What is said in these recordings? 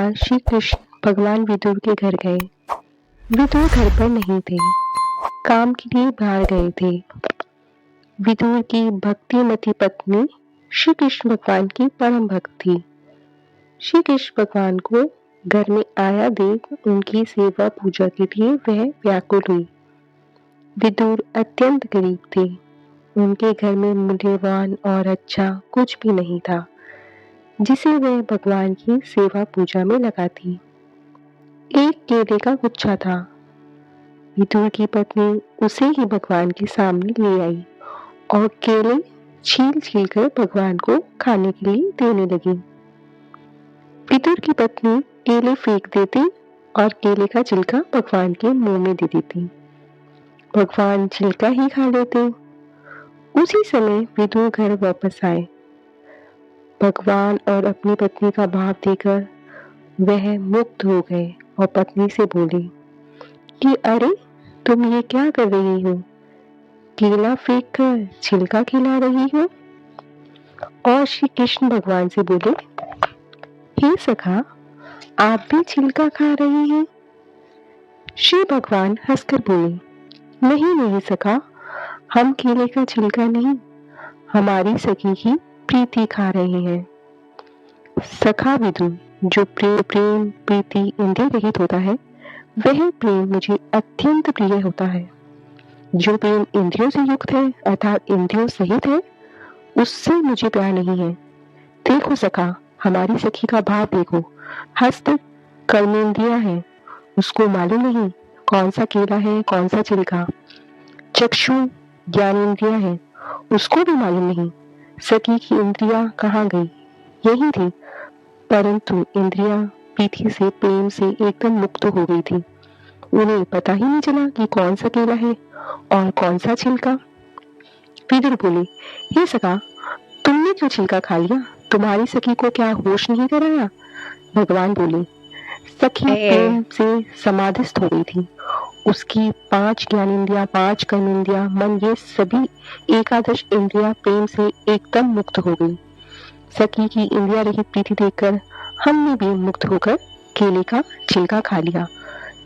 बार श्री कृष्ण भगवान विदुर के घर गए। विदुर घर पर नहीं थे, काम के लिए बाहर गए थे। विदुर की भक्तिमती पत्नी श्री कृष्ण भगवान की परम भक्त थी। श्री कृष्ण भगवान को घर में आया देख उनकी सेवा पूजा के लिए वह व्याकुल हुई। विदुर अत्यंत गरीब थे। उनके घर में मूल्यवान और अच्छा कुछ भी नहीं था जिसे वह भगवान की सेवा पूजा में लगाती। एक केले का गुच्छा था। विदुर की पत्नी उसे ही भगवान के सामने ले आई और केले छील छील कर भगवान को खाने के लिए देने लगी। विदुर की पत्नी केले फेंक देती और केले का छिलका भगवान के मुंह में दे देती। भगवान छिलका ही खा लेते। उसी समय विदुर घर वापस आए। भगवान और अपनी पत्नी का भाव देखकर वह मुक्त हो गए और पत्नी से बोले कि अरे, तुम ये क्या कर रही हो? केला फेंक कर छिलका खिला रही हो? और श्री कृष्ण भगवान से बोले, हे सखा, आप भी छिलका खा रही हैं? श्री भगवान हंसकर बोले, नहीं नहीं सखा, हम केले का छिलका नहीं, हमारी सखी की प्रीति खा रहे हैं। सखा विदुर, जो प्रेम प्रीति इंद्रिय रहित होता है, वह प्रेम मुझे अत्यंत प्रिय होता है। जो प्रेम इंद्रियों से युक्त है अर्थात इंद्रियों सहित है, उससे मुझे प्यार नहीं है। देखो सखा, हमारी सखी का भाव देखो। हस्त कर्मेंद्रिया है, उसको मालूम नहीं कौन सा केला है कौन सा छिलका। चक्षु ज्ञानेंद्रिया है, उसको भी मालूम नहीं सखी की इंद्रिया कहाँ गई, यही थी, परंतु इंद्रिया प्रीति से प्रेम से एकदम मुक्त हो गई थी। उन्हें पता ही नहीं चला कि कौन सा केला है और कौन सा छिलका। विदुर बोले, हे सखा, तुमने क्यों छिलका खा लिया? तुम्हारी सखी को क्या होश नहीं कराया? भगवान बोले, सखी प्रेम से समाधिस्थ हो गई थी। उसकी 5 ज्ञानेंद्रिया, 5 कर्मेंद्रिया, मन, ये सभी एकादश इंद्रिया प्रेम से एकदम मुक्त हो गई। सखी की इंद्रिया रहित प्रीति देखकर हमने भी मुक्त होकर केले का छिलका खा लिया,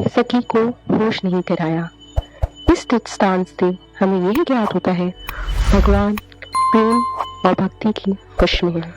सखी को होश नहीं कराया। इस दृष्टांत से हमें यह ज्ञात होता है, भगवान प्रेम और भक्ति की वश में है।